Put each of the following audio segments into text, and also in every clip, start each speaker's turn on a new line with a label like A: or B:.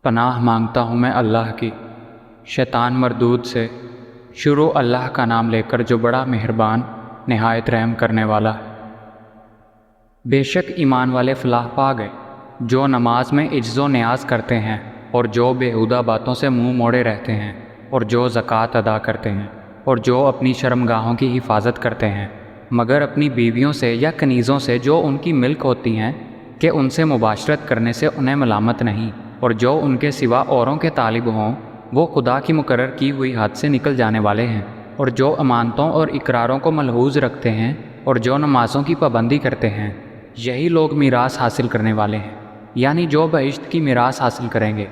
A: پناہ مانگتا ہوں میں اللہ کی شیطان مردود سے۔ شروع اللہ کا نام لے کر جو بڑا مہربان نہایت رحم کرنے والا ہے۔ بے شک ایمان والے فلاح پا گئے جو نماز میں عجز و نیاز کرتے ہیں اور جو بےہودہ باتوں سے منہ موڑے رہتے ہیں اور جو زکوٰۃ ادا کرتے ہیں اور جو اپنی شرمگاہوں کی حفاظت کرتے ہیں مگر اپنی بیویوں سے یا کنیزوں سے جو ان کی ملک ہوتی ہیں کہ ان سے مباشرت کرنے سے انہیں ملامت نہیں، اور جو ان کے سوا اوروں کے طالب ہوں وہ خدا کی مقرر کی ہوئی حد سے نکل جانے والے ہیں، اور جو امانتوں اور اقراروں کو ملحوظ رکھتے ہیں اور جو نمازوں کی پابندی کرتے ہیں، یہی لوگ میراث حاصل کرنے والے ہیں، یعنی جو بہشت کی میراث حاصل کریں گے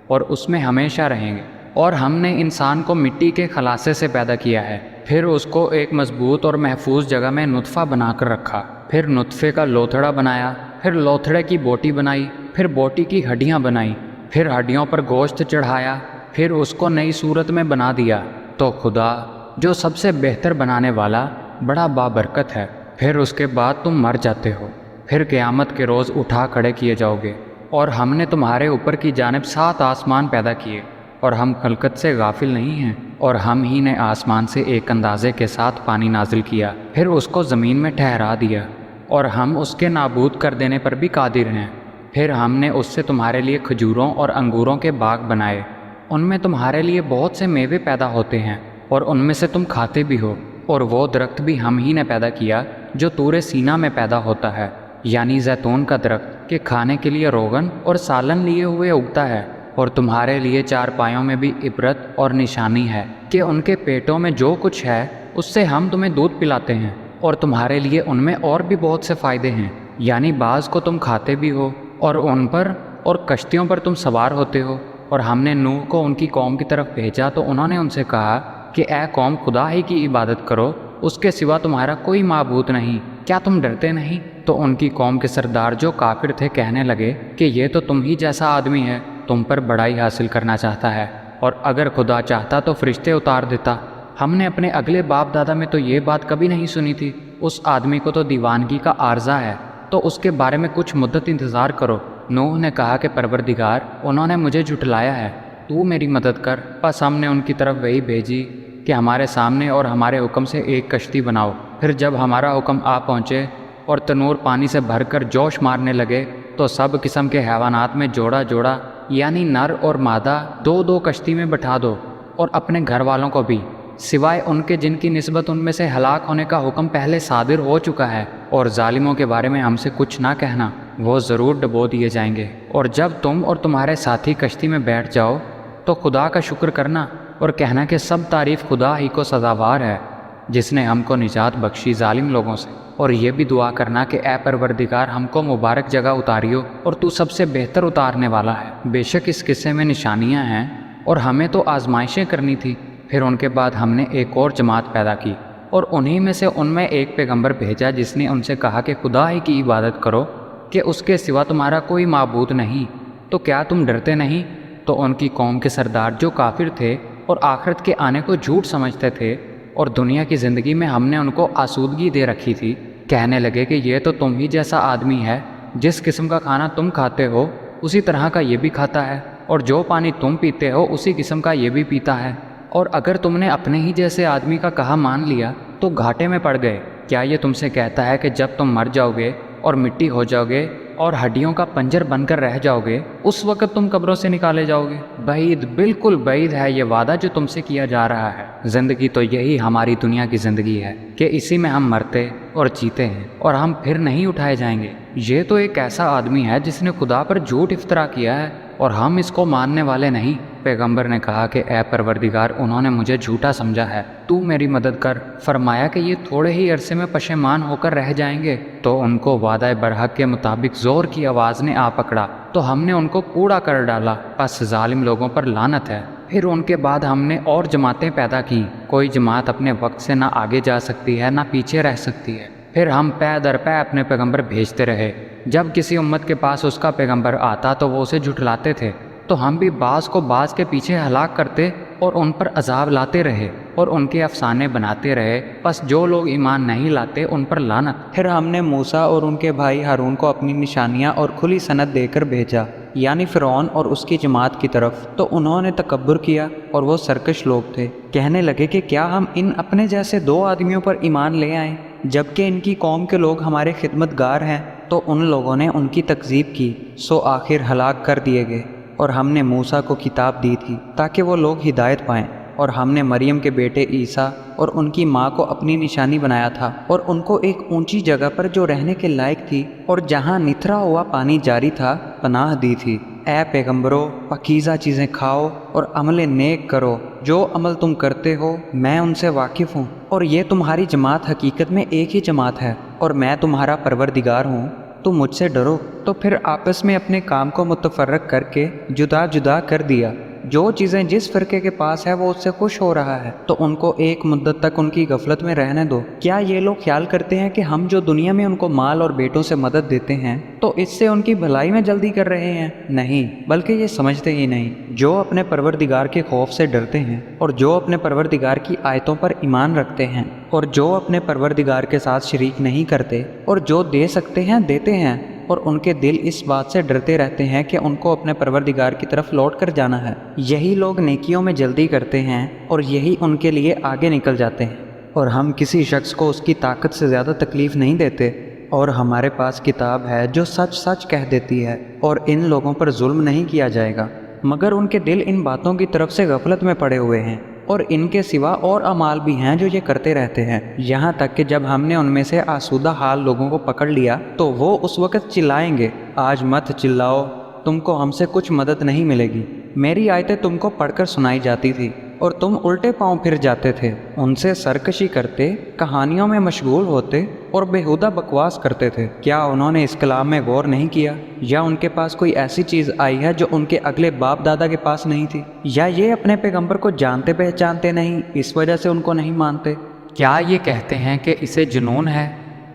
A: اور اس میں ہمیشہ رہیں گے۔ اور ہم نے انسان کو مٹی کے خلاصے سے پیدا کیا ہے، پھر اس کو ایک مضبوط اور محفوظ جگہ میں نطفہ بنا کر رکھا، پھر نطفے کا لوتھڑا بنایا، پھر لوتھڑے کی بوٹی بنائی، پھر بوٹی کی ہڈیاں بنائیں، پھر ہڈیوں پر گوشت چڑھایا، پھر اس کو نئی صورت میں بنا دیا۔ تو خدا جو سب سے بہتر بنانے والا بڑا بابرکت ہے۔ پھر اس کے بعد تم مر جاتے ہو، پھر قیامت کے روز اٹھا کھڑے کیے جاؤ گے، اور ہم نے تمہارے اوپر کی جانب 7 آسمان پیدا کیے، اور ہم خلقت سے غافل نہیں ہیں، اور ہم ہی نے آسمان سے ایک اندازے کے ساتھ پانی نازل کیا، پھر اس کو زمین میں ٹھہرا دیا، اور ہم اس کے نابود کر دینے پر بھی قادر ہیں۔ پھر ہم نے اس سے تمہارے لیے کھجوروں اور انگوروں کے باغ بنائے، ان میں تمہارے لیے بہت سے میوے پیدا ہوتے ہیں اور ان میں سے تم کھاتے بھی ہو، اور وہ درخت بھی ہم ہی نے پیدا کیا جو طور سینا میں پیدا ہوتا ہے، یعنی زیتون کا درخت کہ کھانے کے لیے روغن اور سالن لیے ہوئے اگتا ہے، اور تمہارے لیے چارپائیوں میں بھی عبرت اور نشانی ہے کہ ان کے پیٹوں میں جو کچھ ہے اس سے ہم تمہیں دودھ پلاتے ہیں، اور تمہارے لیے ان میں اور بھی بہت سے فائدے ہیں، یعنی بعض کو تم کھاتے بھی ہو اور ان پر اور کشتیوں پر تم سوار ہوتے ہو۔ اور ہم نے نوح کو ان کی قوم کی طرف بھیجا تو انہوں نے ان سے کہا کہ اے قوم، خدا ہی کی عبادت کرو، اس کے سوا تمہارا کوئی معبود نہیں، کیا تم ڈرتے نہیں؟ تو ان کی قوم کے سردار جو کافر تھے کہنے لگے کہ یہ تو تم ہی جیسا آدمی ہے، تم پر بڑائی حاصل کرنا چاہتا ہے، اور اگر خدا چاہتا تو فرشتے اتار دیتا۔ ہم نے اپنے اگلے باپ دادا میں تو یہ بات کبھی نہیں سنی تھی، اس آدمی کو تو دیوانگی کا عارضہ ہے، تو اس کے بارے میں کچھ مدت انتظار کرو۔ نوح نے کہا کہ پروردگار، انہوں نے مجھے جھٹلایا ہے، تو میری مدد کر۔ پس ہم نے ان کی طرف وہی بھیجی کہ ہمارے سامنے اور ہمارے حکم سے ایک کشتی بناؤ۔ پھر جب ہمارا حکم آ پہنچے اور تنور پانی سے بھر کر جوش مارنے لگے تو سب قسم کے حیوانات میں جوڑا جوڑا، یعنی نر اور مادہ، 2 کشتی میں بٹھا دو، اور اپنے گھر والوں کو بھی، سوائے ان کے جن کی نسبت ان میں سے ہلاک ہونے کا حکم پہلے صادر ہو چکا ہے، اور ظالموں کے بارے میں ہم سے کچھ نہ کہنا، وہ ضرور ڈبو دیے جائیں گے۔ اور جب تم اور تمہارے ساتھی کشتی میں بیٹھ جاؤ تو خدا کا شکر کرنا اور کہنا کہ سب تعریف خدا ہی کو سزاوار ہے جس نے ہم کو نجات بخشی ظالم لوگوں سے، اور یہ بھی دعا کرنا کہ اے پروردگار، ہم کو مبارک جگہ اتاریو، اور تو سب سے بہتر اتارنے والا ہے۔ بے شک اس قصے میں نشانیاں ہیں، اور ہمیں تو آزمائشیں کرنی تھی۔ پھر ان کے بعد ہم نے ایک اور جماعت پیدا کی، اور انہی میں سے ان میں ایک پیغمبر بھیجا جس نے ان سے کہا کہ خدا ہی کی عبادت کرو، کہ اس کے سوا تمہارا کوئی معبود نہیں، تو کیا تم ڈرتے نہیں؟ تو ان کی قوم کے سردار جو کافر تھے اور آخرت کے آنے کو جھوٹ سمجھتے تھے اور دنیا کی زندگی میں ہم نے ان کو آسودگی دے رکھی تھی، کہنے لگے کہ یہ تو تم ہی جیسا آدمی ہے، جس قسم کا کھانا تم کھاتے ہو اسی طرح کا یہ بھی کھاتا ہے، اور جو پانی تم پیتے ہو اسی قسم کا یہ بھی پیتا ہے، اور اگر تم نے اپنے ہی جیسے آدمی کا کہا مان لیا تو گھاٹے میں پڑ گئے۔ کیا یہ تم سے کہتا ہے کہ جب تم مر جاؤ گے اور مٹی ہو جاؤ گے اور ہڈیوں کا پنجر بن کر رہ جاؤ گے، اس وقت تم قبروں سے نکالے جاؤ گے؟ بعید، بالکل بعید ہے یہ وعدہ جو تم سے کیا جا رہا ہے۔ زندگی تو یہی ہماری دنیا کی زندگی ہے کہ اسی میں ہم مرتے اور جیتے ہیں، اور ہم پھر نہیں اٹھائے جائیں گے۔ یہ تو ایک ایسا آدمی ہے جس نے خدا پر جھوٹ افطرا کیا ہے، اور ہم اس کو ماننے والے نہیں۔ پیغمبر نے کہا کہ اے پروردگار، انہوں نے مجھے جھوٹا سمجھا ہے، تو میری مدد کر۔ فرمایا کہ یہ تھوڑے ہی عرصے میں پشیمان ہو کر رہ جائیں گے۔ تو ان کو وعدہ برحق کے مطابق زور کی آواز نے آ پکڑا تو ہم نے ان کو کوڑا کر ڈالا، پس ظالم لوگوں پر لعنت ہے۔ پھر ان کے بعد ہم نے اور جماعتیں پیدا کی، کوئی جماعت اپنے وقت سے نہ آگے جا سکتی ہے نہ پیچھے رہ سکتی ہے۔ پھر ہم پے در پے اپنے پیغمبر بھیجتے رہے، جب کسی امت کے پاس اس کا پیغمبر آتا تو وہ اسے جھٹلاتے تھے، تو ہم بھی بعض کو بعض کے پیچھے ہلاک کرتے اور ان پر عذاب لاتے رہے اور ان کے افسانے بناتے رہے، بس جو لوگ ایمان نہیں لاتے ان پر لعنت۔
B: پھر ہم نے موسیٰ اور ان کے بھائی ہارون کو اپنی نشانیاں اور کھلی سند دے کر بھیجا، یعنی فرعون اور اس کی جماعت کی طرف، تو انہوں نے تکبر کیا اور وہ سرکش لوگ تھے۔ کہنے لگے کہ کیا ہم ان اپنے جیسے 2 آدمیوں پر ایمان لے آئیں جبکہ ان کی قوم کے لوگ ہمارے خدمتگار ہیں؟ تو ان لوگوں نے ان کی تکذیب کی، سو آخر ہلاک کر دیے گئے۔ اور ہم نے موسیٰ کو کتاب دی تھی تاکہ وہ لوگ ہدایت پائیں، اور ہم نے مریم کے بیٹے عیسیٰ اور ان کی ماں کو اپنی نشانی بنایا تھا، اور ان کو ایک اونچی جگہ پر جو رہنے کے لائق تھی اور جہاں نتھرا ہوا پانی جاری تھا پناہ دی تھی۔ اے پیغمبرو، پاکیزہ چیزیں کھاؤ اور عمل نیک کرو، جو عمل تم کرتے ہو میں ان سے واقف ہوں، اور یہ تمہاری جماعت حقیقت میں ایک ہی جماعت ہے، اور میں تمہارا پروردگار ہوں، تم مجھ سے ڈرو۔ تو پھر آپس میں اپنے کام کو متفرق کر کے جدا جدا کر دیا، جو چیزیں جس فرقے کے پاس ہے وہ اس سے خوش ہو رہا ہے، تو ان کو ایک مدت تک ان کی غفلت میں رہنے دو۔ کیا یہ لوگ خیال کرتے ہیں کہ ہم جو دنیا میں ان کو مال اور بیٹوں سے مدد دیتے ہیں تو اس سے ان کی بھلائی میں جلدی کر رہے ہیں؟ نہیں، بلکہ یہ سمجھتے ہی نہیں۔ جو اپنے پروردگار کے خوف سے ڈرتے ہیں اور جو اپنے پروردگار کی آیتوں پر ایمان رکھتے ہیں اور جو اپنے پروردگار کے ساتھ شریک نہیں کرتے اور جو دے سکتے ہیں دیتے ہیں، اور ان کے دل اس بات سے ڈرتے رہتے ہیں کہ ان کو اپنے پروردگار کی طرف لوٹ کر جانا ہے، یہی لوگ نیکیوں میں جلدی کرتے ہیں اور یہی ان کے لیے آگے نکل جاتے ہیں۔ اور ہم کسی شخص کو اس کی طاقت سے زیادہ تکلیف نہیں دیتے، اور ہمارے پاس کتاب ہے جو سچ سچ کہہ دیتی ہے، اور ان لوگوں پر ظلم نہیں کیا جائے گا، مگر ان کے دل ان باتوں کی طرف سے غفلت میں پڑے ہوئے ہیں، اور ان کے سوا اور اعمال بھی ہیں جو یہ کرتے رہتے ہیں، یہاں تک کہ جب ہم نے ان میں سے آسودہ حال لوگوں کو پکڑ لیا تو وہ اس وقت چلائیں گے، آج مت چلاؤ، تم کو ہم سے کچھ مدد نہیں ملے گی۔ میری آیتیں تم کو پڑھ کر سنائی جاتی تھی اور تم الٹے پاؤں پھر جاتے تھے، ان سے سرکشی کرتے، کہانیوں میں مشغول ہوتے اور بےہودہ بکواس کرتے تھے۔ کیا انہوں نے اس کلام میں غور نہیں کیا؟ یا ان کے پاس کوئی ایسی چیز آئی ہے جو ان کے اگلے باپ دادا کے پاس نہیں تھی؟ یا یہ اپنے پیغمبر کو جانتے پہچانتے نہیں، اس وجہ سے ان کو نہیں مانتے؟
A: کیا یہ کہتے ہیں کہ اسے جنون ہے؟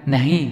A: نہیں،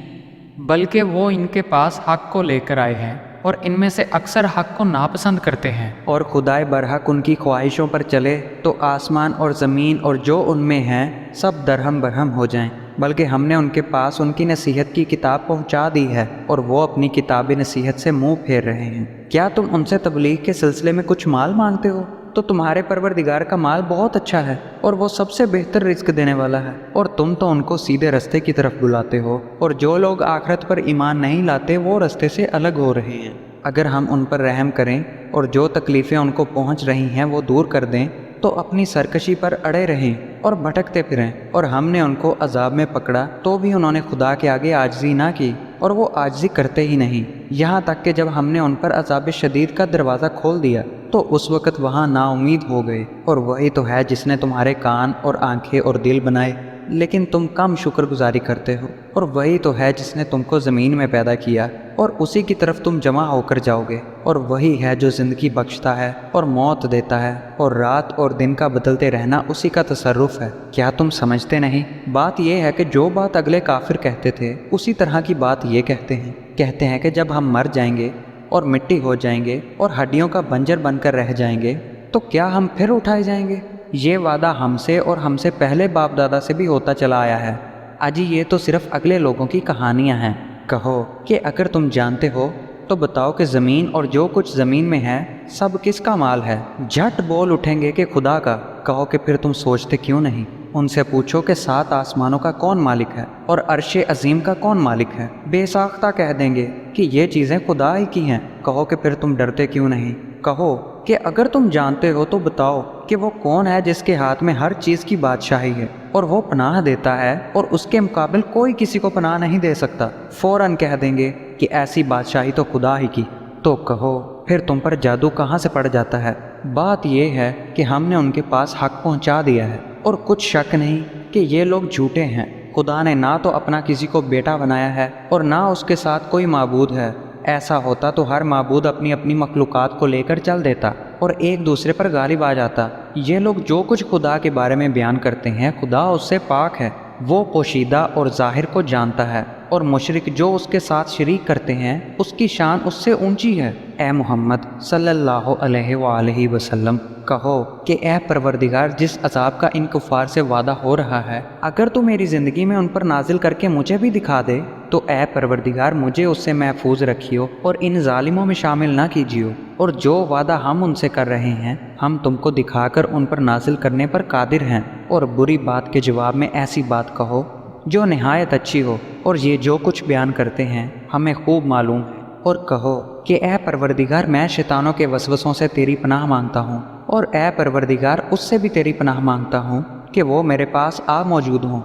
A: بلکہ وہ ان کے پاس حق کو لے کر آئے ہیں اور ان میں سے اکثر حق کو ناپسند کرتے ہیں۔
B: اور خدائے برحق ان کی خواہشوں پر چلے تو آسمان اور زمین اور جو ان میں ہیں سب درہم برہم ہو جائیں، بلکہ ہم نے ان کے پاس ان کی نصیحت کی کتاب پہنچا دی ہے اور وہ اپنی کتاب نصیحت سے منہ پھیر رہے ہیں۔ کیا تم ان سے تبلیغ کے سلسلے میں کچھ مال مانگتے ہو؟ تو تمہارے پروردگار کا مال بہت اچھا ہے اور وہ سب سے بہتر رزق دینے والا ہے، اور تم تو ان کو سیدھے رستے کی طرف بلاتے ہو، اور جو لوگ آخرت پر ایمان نہیں لاتے وہ رستے سے الگ ہو رہے ہیں۔ اگر ہم ان پر رحم کریں اور جو تکلیفیں ان کو پہنچ رہی ہیں وہ دور کر دیں تو اپنی سرکشی پر اڑے رہیں اور بھٹکتے پھریں۔ اور ہم نے ان کو عذاب میں پکڑا تو بھی انہوں نے خدا کے آگے عاجزی نہ کی، اور وہ عاجزی کرتے ہی نہیں، یہاں تک کہ جب ہم نے ان پر عذاب شدید کا دروازہ کھول دیا تو اس وقت وہاں نا امید ہو گئے۔ اور وہی تو ہے جس نے تمہارے کان اور آنکھیں اور دل بنائے، لیکن تم کم شکر گزاری کرتے ہو۔ اور وہی تو ہے جس نے تم کو زمین میں پیدا کیا اور اسی کی طرف تم جمع ہو کر جاؤ گے۔ اور وہی ہے جو زندگی بخشتا ہے اور موت دیتا ہے، اور رات اور دن کا بدلتے رہنا اسی کا تصرف ہے۔ کیا تم سمجھتے نہیں؟ بات یہ ہے کہ جو بات اگلے کافر کہتے تھے اسی طرح کی بات یہ کہتے ہیں کہ جب ہم مر جائیں گے اور مٹی ہو جائیں گے اور ہڈیوں کا بنجر بن کر رہ جائیں گے تو کیا ہم پھر اٹھائے جائیں گے؟ یہ وعدہ ہم سے اور ہم سے پہلے باپ دادا سے بھی ہوتا چلا آیا ہے۔ اجی یہ تو صرف اگلے لوگوں کی کہانیاں ہیں۔ کہو کہ اگر تم جانتے ہو تو بتاؤ کہ زمین اور جو کچھ زمین میں ہے سب کس کا مال ہے؟ جھٹ بول اٹھیں گے کہ خدا کا۔ کہو کہ پھر تم سوچتے کیوں نہیں؟ ان سے پوچھو کہ 7 آسمانوں کا کون مالک ہے اور عرش عظیم کا کون مالک ہے؟ بے ساختہ کہہ دیں گے کہ یہ چیزیں خدا ہی کی ہیں۔ کہو کہ پھر تم ڈرتے کیوں نہیں؟ کہو کہ اگر تم جانتے ہو تو بتاؤ کہ وہ کون ہے جس کے ہاتھ میں ہر چیز کی بادشاہی ہے اور وہ پناہ دیتا ہے اور اس کے مقابل کوئی کسی کو پناہ نہیں دے سکتا؟ فوراً کہہ دیں گے کہ ایسی بادشاہی تو خدا ہی کی۔ تو کہو پھر تم پر جادو کہاں سے پڑ جاتا ہے؟ بات یہ ہے کہ ہم نے ان کے پاس حق پہنچا دیا ہے، اور کچھ شک نہیں کہ یہ لوگ جھوٹے ہیں۔ خدا نے نہ تو اپنا کسی کو بیٹا بنایا ہے اور نہ اس کے ساتھ کوئی معبود ہے۔ ایسا ہوتا تو ہر معبود اپنی اپنی مخلوقات کو لے کر چل دیتا اور ایک دوسرے پر غالب آ جاتا۔ یہ لوگ جو کچھ خدا کے بارے میں بیان کرتے ہیں خدا اس سے پاک ہے، وہ پوشیدہ اور ظاہر کو جانتا ہے، اور مشرک جو اس کے ساتھ شریک کرتے ہیں اس کی شان اس سے اونچی ہے۔ اے محمد صلی اللہ علیہ وآلہ وسلم کہو کہ اے پروردگار، جس عذاب کا ان کفار سے وعدہ ہو رہا ہے اگر تو میری زندگی میں ان پر نازل کر کے مجھے بھی دکھا دے تو اے پروردگار مجھے اس سے محفوظ رکھیو اور ان ظالموں میں شامل نہ کیجیو، اور جو وعدہ ہم ان سے کر رہے ہیں ہم تم کو دکھا کر ان پر نازل کرنے پر قادر ہیں، اور بری بات کے جواب میں ایسی بات کہو جو نہایت اچھی ہو، اور یہ جو کچھ بیان کرتے ہیں ہمیں خوب معلوم ہے، اور کہو کہ اے پروردگار میں شیطانوں کے وسوسوں سے تیری پناہ مانگتا ہوں، اور اے پروردگار اس سے بھی تیری پناہ مانگتا ہوں کہ وہ میرے پاس آ موجود ہوں۔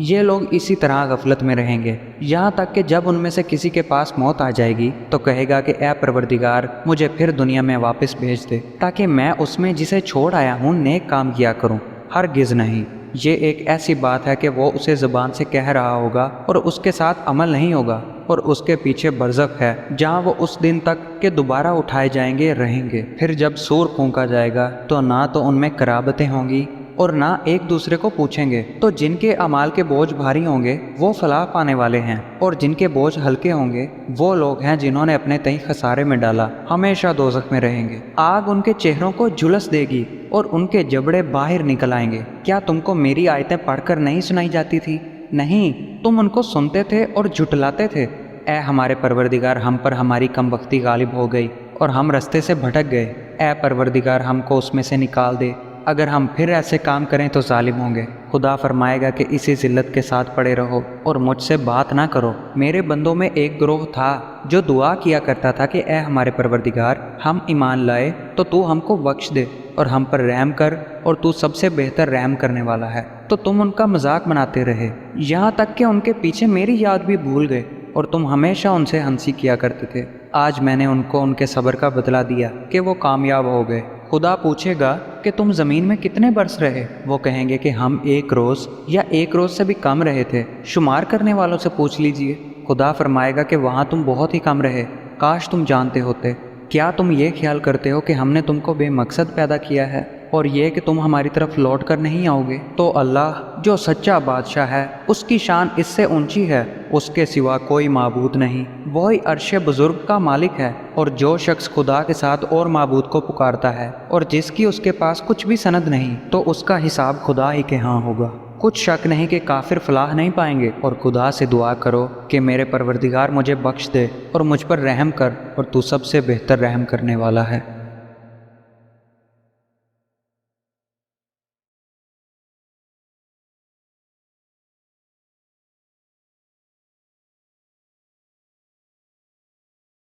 B: یہ لوگ اسی طرح غفلت میں رہیں گے یہاں تک کہ جب ان میں سے کسی کے پاس موت آ جائے گی تو کہے گا کہ اے پروردگار مجھے پھر دنیا میں واپس بھیج دے تاکہ میں اس میں جسے چھوڑ آیا ہوں نیک کام کیا کروں۔ ہرگز نہیں، یہ ایک ایسی بات ہے کہ وہ اسے زبان سے کہہ رہا ہوگا اور اس کے ساتھ عمل نہیں ہوگا، اور اس کے پیچھے برزخ ہے جہاں وہ اس دن تک کہ دوبارہ اٹھائے جائیں گے رہیں گے۔ پھر جب سور پھونکا جائے گا تو نہ تو ان میں قرابتیں ہوں گی اور نہ ایک دوسرے کو پوچھیں گے، تو جن کے اعمال کے بوجھ بھاری ہوں گے وہ فلاح پانے والے ہیں، اور جن کے بوجھ ہلکے ہوں گے وہ لوگ ہیں جنہوں نے اپنے تئیں خسارے میں ڈالا، ہمیشہ دوزخ میں رہیں گے۔ آگ ان کے چہروں کو جھلس دے گی اور ان کے جبڑے باہر نکل آئیں گے۔ کیا تم کو میری آیتیں پڑھ کر نہیں سنائی جاتی تھی؟ نہیں، تم ان کو سنتے تھے اور جھٹلاتے تھے۔ اے ہمارے پروردگار ہم پر ہماری کم بختی غالب ہو گئی اور ہم رستے سے بھٹک گئے، اے پروردگار ہم کو اس میں سے نکال دے، اگر ہم پھر ایسے کام کریں تو ظالم ہوں گے۔ خدا فرمائے گا کہ اسی ذلت کے ساتھ پڑے رہو اور مجھ سے بات نہ کرو۔ میرے بندوں میں ایک گروہ تھا جو دعا کیا کرتا تھا کہ اے ہمارے پروردگار ہم ایمان لائے تو ہم کو بخش دے اور ہم پر رحم کر، اور تو سب سے بہتر رحم کرنے والا ہے۔ تو تم ان کا مذاق بناتے رہے یہاں تک کہ ان کے پیچھے میری یاد بھی بھول گئے، اور تم ہمیشہ ان سے ہنسی کیا کرتے تھے۔ آج میں نے ان کو ان کے صبر کا بدلہ دیا کہ وہ کامیاب ہو گئے۔ خدا پوچھے گا کہ تم زمین میں کتنے برس رہے؟ وہ کہیں گے کہ ہم 1 روز یا 1 روز سے بھی کم رہے تھے، شمار کرنے والوں سے پوچھ لیجئے۔ خدا فرمائے گا کہ وہاں تم بہت ہی کم رہے، کاش تم جانتے ہوتے۔ کیا تم یہ خیال کرتے ہو کہ ہم نے تم کو بے مقصد پیدا کیا ہے اور یہ کہ تم ہماری طرف لوٹ کر نہیں آؤ گے؟ تو اللہ جو سچا بادشاہ ہے اس کی شان اس سے اونچی ہے، اس کے سوا کوئی معبود نہیں، وہی عرش بزرگ کا مالک ہے۔ اور جو شخص خدا کے ساتھ اور معبود کو پکارتا ہے اور جس کی اس کے پاس کچھ بھی سند نہیں تو اس کا حساب خدا ہی کے ہاں ہوگا۔ کچھ شک نہیں کہ کافر فلاح نہیں پائیں گے، اور خدا سے دعا کرو کہ میرے پروردگار مجھے بخش دے اور مجھ پر رحم کر، اور تو سب سے بہتر رحم کرنے والا ہے۔